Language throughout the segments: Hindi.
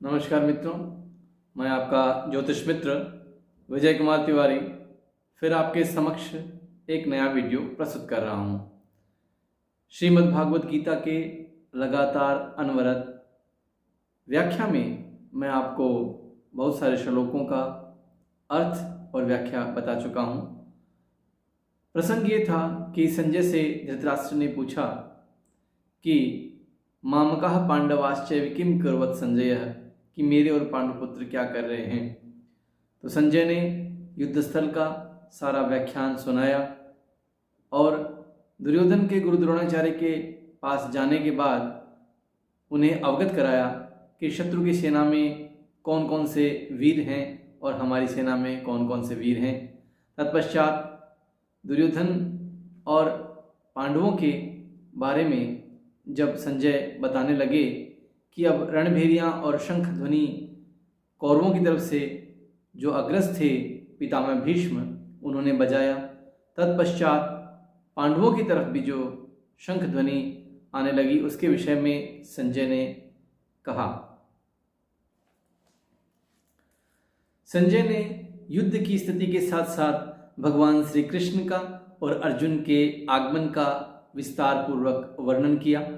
नमस्कार मित्रों, मैं आपका ज्योतिष मित्र विजय कुमार तिवारी फिर आपके समक्ष एक नया वीडियो प्रस्तुत कर रहा हूँ। श्रीमद् भागवत गीता के लगातार अनवरत व्याख्या में मैं आपको बहुत सारे श्लोकों का अर्थ और व्याख्या बता चुका हूँ। प्रसंग ये था कि संजय से धृतराष्ट्र ने पूछा कि मामकः पांडवाश्चैव किम कुर्वत संजय, कि मेरे और पांडुपुत्र क्या कर रहे हैं। तो संजय ने युद्धस्थल का सारा व्याख्यान सुनाया और दुर्योधन के गुरु द्रोणाचार्य के पास जाने के बाद उन्हें अवगत कराया कि शत्रु की सेना में कौन कौन से वीर हैं और हमारी सेना में कौन कौन से वीर हैं। तत्पश्चात दुर्योधन और पांडवों के बारे में जब संजय बताने लगे कि अब रणभेरियाँ और शंख ध्वनि कौरवों की तरफ से जो अग्रज थे पितामह भीष्म उन्होंने बजाया, तत्पश्चात पांडवों की तरफ भी जो शंख ध्वनि आने लगी उसके विषय में संजय ने कहा। संजय ने युद्ध की स्थिति के साथ साथ भगवान श्री कृष्ण का और अर्जुन के आगमन का विस्तार पूर्वक वर्णन किया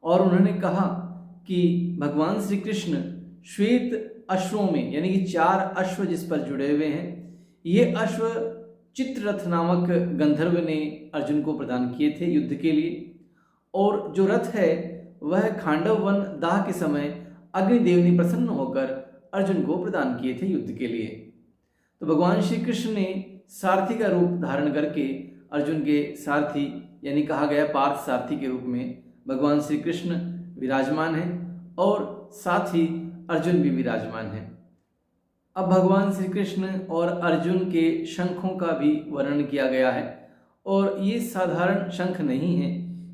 और उन्होंने कहा कि भगवान श्री कृष्ण श्वेत अश्वों में, यानी कि 4 अश्व जिस पर जुड़े हुए हैं, ये अश्व चित्ररथ नामक गंधर्व ने अर्जुन को प्रदान किए थे युद्ध के लिए। और जो रथ है वह खांडव वन दाह के समय अग्निदेव ने प्रसन्न होकर अर्जुन को प्रदान किए थे युद्ध के लिए। तो भगवान श्री कृष्ण ने सारथी का रूप धारण करके अर्जुन के सारथी, यानी कहा गया पार्थ सारथी के रूप में भगवान श्री कृष्ण विराजमान हैं और साथ ही अर्जुन भी विराजमान हैं। अब भगवान श्री कृष्ण और अर्जुन के शंखों का भी वर्णन किया गया है और ये साधारण शंख नहीं है,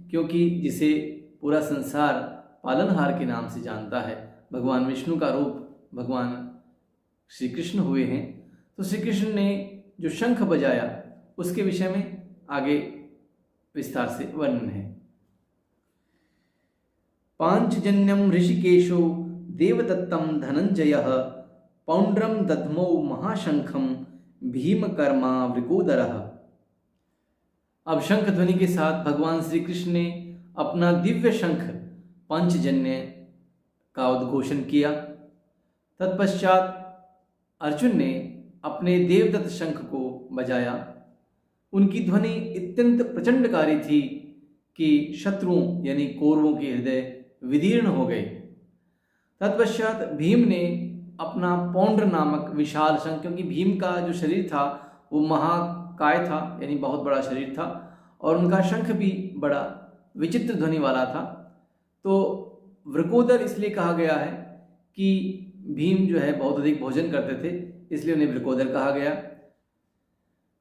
क्योंकि जिसे पूरा संसार पालनहार के नाम से जानता है, भगवान विष्णु का रूप भगवान श्री कृष्ण हुए हैं। तो श्री कृष्ण ने जो शंख बजाया उसके विषय में आगे विस्तार से वर्णन है। पांचजन्यम ऋषिकेशो देवदत्तम धनंजयः पौंड्रम दध्मौ महाशंखम भीमकर्मा वृकोदरः। अब शंख ध्वनि के साथ भगवान श्री कृष्ण ने अपना दिव्य शंख पंचजन्य का उद्घोषण किया। तत्पश्चात अर्जुन ने अपने देवदत्त शंख को बजाया। उनकी ध्वनि अत्यंत प्रचंडकारी थी कि शत्रुओं यानी कौरवों के हृदय विदीर्ण हो गए। तत्पश्चात भीम ने अपना पौंड्र नामक विशाल शंख, क्योंकि भीम का जो शरीर था वो महाकाय था, यानी बहुत बड़ा शरीर था, और उनका शंख भी बड़ा विचित्र ध्वनि वाला था। तो वृकोदर इसलिए कहा गया है कि भीम जो है बहुत अधिक भोजन करते थे, इसलिए उन्हें वृकोदर कहा गया।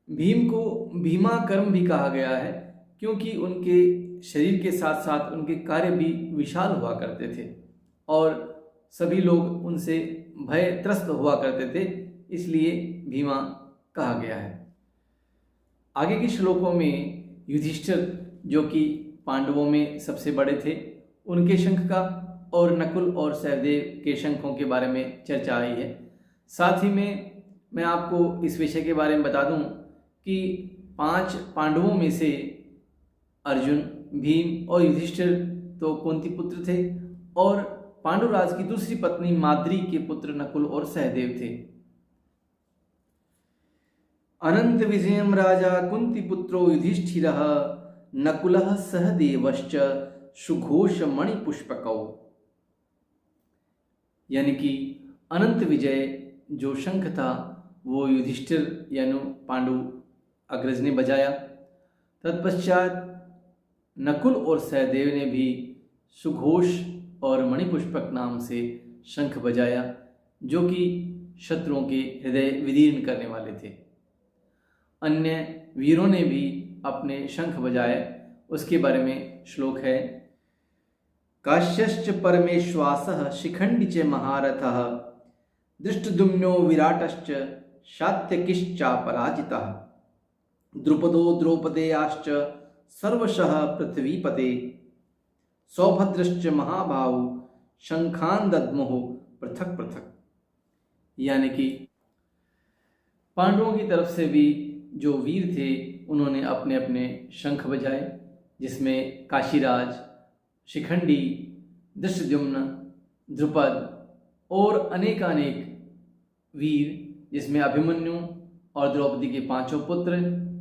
भीम को भीमाकर्म भी कहा गया है, क्योंकि उनके शरीर के साथ साथ उनके कार्य भी विशाल हुआ करते थे और सभी लोग उनसे भय त्रस्त हुआ करते थे, इसलिए भीमा कहा गया है। आगे के श्लोकों में युधिष्ठिर, जो कि पांडवों में सबसे बड़े थे, उनके शंख का और नकुल और सहदेव के शंखों के बारे में चर्चा आई है। साथ ही में मैं आपको इस विषय के बारे में बता दूं कि 5 पांडवों में से अर्जुन, भीम और युधिष्ठिर तो कुंती पुत्र थे और पांडुराज की दूसरी पत्नी माद्री के पुत्र नकुल और सहदेव थे। अनंत विजयम राजा कुंती पुत्रो युधिष्ठिरः नकुलः सहदेवश्च सुघोष मणिपुष्पकौ। यानी कि अनंत विजय जो शंख था वो युधिष्ठिर यानी पांडु अग्रज ने बजाया। तत्पश्चात नकुल और सहदेव ने भी सुघोष और मणिपुष्पक नाम से शंख बजाया, जो कि शत्रुओं के हृदय विदीर्ण करने वाले थे। अन्य वीरों ने भी अपने शंख बजाए, उसके बारे में श्लोक है। काश्यश्च परमेश्वासः शिखंडी च महारथः दृष्टद्युम्नो विराटश्च शात्यकिश्चापराजितः द्रुपदो द्रौपदेयाश्च सर्वशः पृथ्वीपते सौभद्रश्च महाबाहु शंखान दद्मुः पृथक पृथक। यानी कि पांडवों की तरफ से भी जो वीर थे उन्होंने अपने अपने शंख बजाए, जिसमें काशीराज, शिखंडी, धृष्टद्युम्न, द्रुपद और अनेकानेक वीर, जिसमें अभिमन्यु और द्रौपदी के 5 पुत्र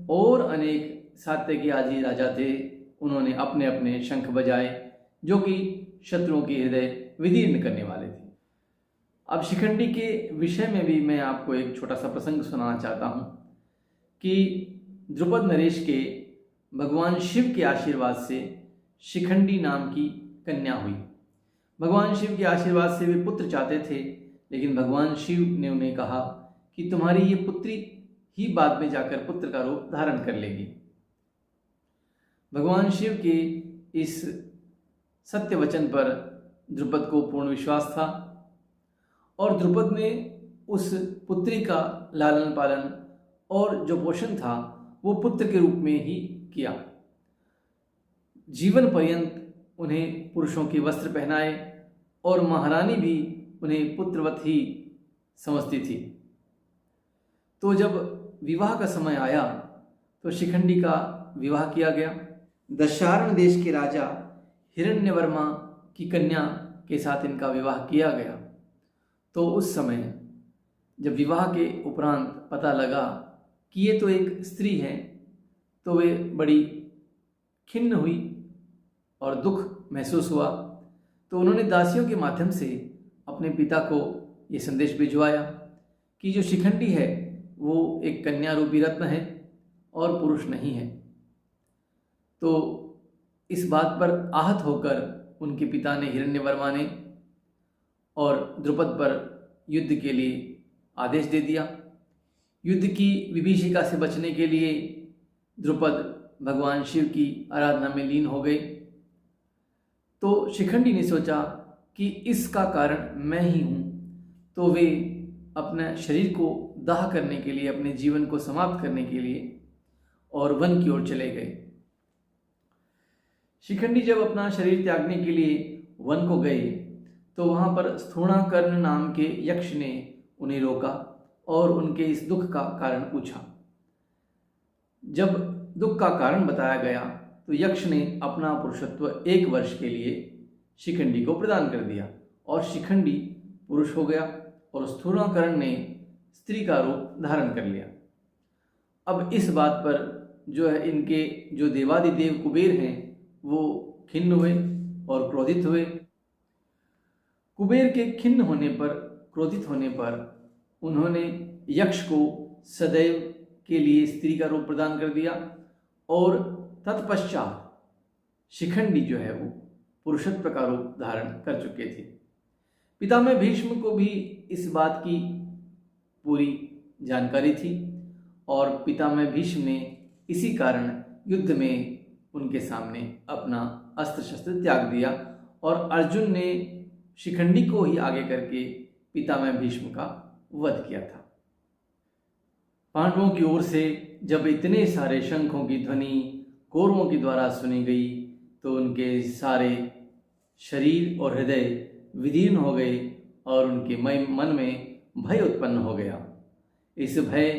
और अनेक सात्यकी आदि राजा थे, उन्होंने अपने अपने शंख बजाए, जो कि शत्रुओं के हृदय विदीर्ण करने वाले थे। अब शिखंडी के विषय में भी मैं आपको एक छोटा सा प्रसंग सुनाना चाहता हूँ कि द्रुपद नरेश के भगवान शिव के आशीर्वाद से शिखंडी नाम की कन्या हुई। भगवान शिव के आशीर्वाद से वे पुत्र चाहते थे, लेकिन भगवान शिव ने उन्हें कहा कि तुम्हारी ये पुत्री ही बाद में जाकर पुत्र का रूप धारण कर लेगी। भगवान शिव के इस सत्य वचन पर द्रुपद को पूर्ण विश्वास था और द्रुपद ने उस पुत्री का लालन पालन और जो पोषण था वो पुत्र के रूप में ही किया। जीवन पर्यंत उन्हें पुरुषों के वस्त्र पहनाए और महारानी भी उन्हें पुत्रवत ही समझती थी। तो जब विवाह का समय आया तो शिखंडी का विवाह किया गया। दशारण देश के राजा हिरण्यवर्मा की कन्या के साथ इनका विवाह किया गया। तो उस समय जब विवाह के उपरांत पता लगा कि ये तो एक स्त्री है, तो वे बड़ी खिन्न हुई और दुख महसूस हुआ। तो उन्होंने दासियों के माध्यम से अपने पिता को ये संदेश भिजवाया कि जो शिखंडी है वो एक कन्या रूपी रत्न है और पुरुष नहीं है। तो इस बात पर आहत होकर उनके पिता ने, हिरण्यवर्मा ने, और द्रुपद पर युद्ध के लिए आदेश दे दिया। युद्ध की विभीषिका से बचने के लिए द्रुपद भगवान शिव की आराधना में लीन हो गए। तो शिखंडी ने सोचा कि इसका कारण मैं ही हूँ, तो वे अपने शरीर को दाह करने के लिए, अपने जीवन को समाप्त करने के लिए और वन की ओर चले गए। शिखंडी जब अपना शरीर त्यागने के लिए वन को गए तो वहाँ पर स्थूणाकर्ण नाम के यक्ष ने उन्हें रोका और उनके इस दुख का कारण पूछा। जब दुख का कारण बताया गया तो यक्ष ने अपना पुरुषत्व 1 वर्ष के लिए शिखंडी को प्रदान कर दिया और शिखंडी पुरुष हो गया और स्थूणाकर्ण ने स्त्री का रूप धारण कर लिया। अब इस बात पर जो है इनके जो देवादिदेव कुबेर हैं वो खिन्न हुए और क्रोधित हुए। कुबेर के खिन्न होने पर, क्रोधित होने पर उन्होंने यक्ष को सदैव के लिए स्त्री का रूप प्रदान कर दिया और तत्पश्चात शिखंडी जो है वो पुरुषत्व का रूप धारण कर चुके थे। पितामह भीष्म को भी इस बात की पूरी जानकारी थी और पितामह भीष्म ने इसी कारण युद्ध में उनके सामने अपना अस्त्र शस्त्र त्याग दिया और अर्जुन ने शिखंडी को ही आगे करके पितामह भीष्म का वध किया था। पांडवों की ओर से जब इतने सारे शंखों की ध्वनि कौरवों के द्वारा सुनी गई तो उनके सारे शरीर और हृदय विदीर्ण हो गए और उनके मन में भय उत्पन्न हो गया। इस भय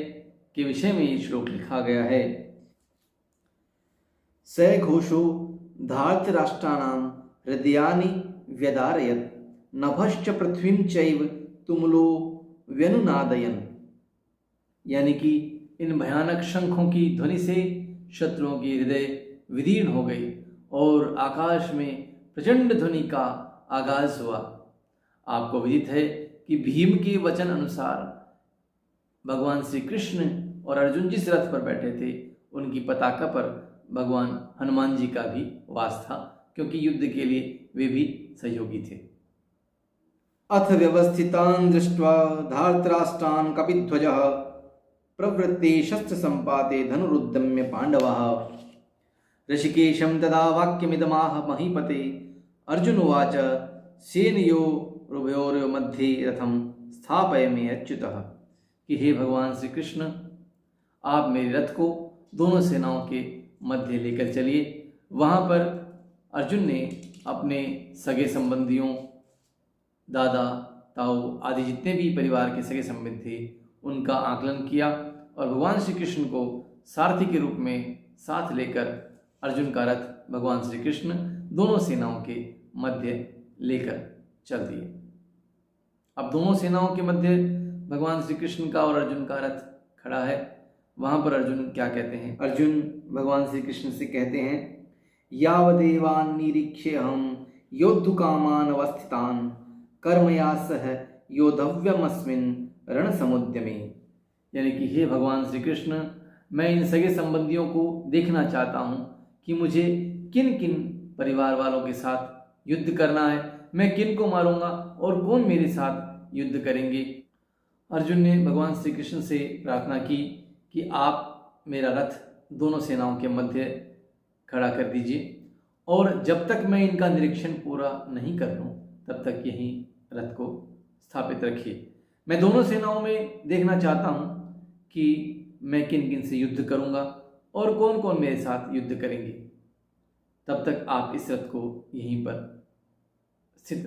के विषय में ये श्लोक लिखा गया है। स घोषो धार्तराष्ट्राणां हृदयानि व्यदारयत् नभश्च पृथ्वीं चैव तुमुलो व्यनुनादयन्। यानी कि इन भयानक शंखों की ध्वनि से शत्रुओं के हृदय विदीर्ण हो गई और आकाश में प्रचंड ध्वनि का आगाज हुआ। आपको विदित है कि भीम के वचन अनुसार भगवान श्री कृष्ण और अर्जुन जिस रथ पर बैठे थे उनकी पताका पर भगवान हनुमान जी का भी वास था, क्योंकि युद्ध के लिए वे भी सहयोगी थे। अथ व्यवस्थितान् दृष्ट्वा धार्तराष्ट्रान् कपिध्वजः प्रवृत्ते शस्त्र संपाते धनुरुद्यम्य पांडवः। ऋषिकेशं तदा वाक्यमिदमाह महीपते। अर्जुन उवाच सेनयोरुभयोर्मध्ये रथं स्थापयामि अच्युतः। कि हे भगवान श्री कृष्ण, आप मेरे रथ को दोनों सेनाओं के मध्य लेकर चलिए। वहाँ पर अर्जुन ने अपने सगे संबंधियों, दादा ताऊ आदि जितने भी परिवार के सगे संबंधी थे उनका आकलन किया और भगवान श्री कृष्ण को सारथी के रूप में साथ लेकर अर्जुन का रथ भगवान श्री कृष्ण दोनों सेनाओं के मध्य लेकर चल दिए। अब दोनों सेनाओं के मध्य भगवान श्री कृष्ण का और अर्जुन का रथ खड़ा है। वहां पर अर्जुन क्या कहते हैं? अर्जुन भगवान श्री कृष्ण से कहते हैं, यावदेवान निरीक्ष्य हम योद्धुकामान अवस्थितान कर्मया सह योद्धव्यमस्मिन रण समुद्यमे। यानी कि हे भगवान श्री कृष्ण, मैं इन सगे संबंधियों को देखना चाहता हूँ कि मुझे किन किन परिवार वालों के साथ युद्ध करना है, मैं किन को मारूंगा और कौन मेरे साथ युद्ध करेंगे। अर्जुन ने भगवान श्री कृष्ण से प्रार्थना की कि आप मेरा रथ दोनों सेनाओं के मध्य खड़ा कर दीजिए और जब तक मैं इनका निरीक्षण पूरा नहीं कर लूँ तब तक यहीं रथ को स्थापित रखिए। मैं दोनों सेनाओं में देखना चाहता हूँ कि मैं किन किन से युद्ध करूँगा और कौन कौन मेरे साथ युद्ध करेंगे। तब तक आप इस रथ को यहीं पर स्थित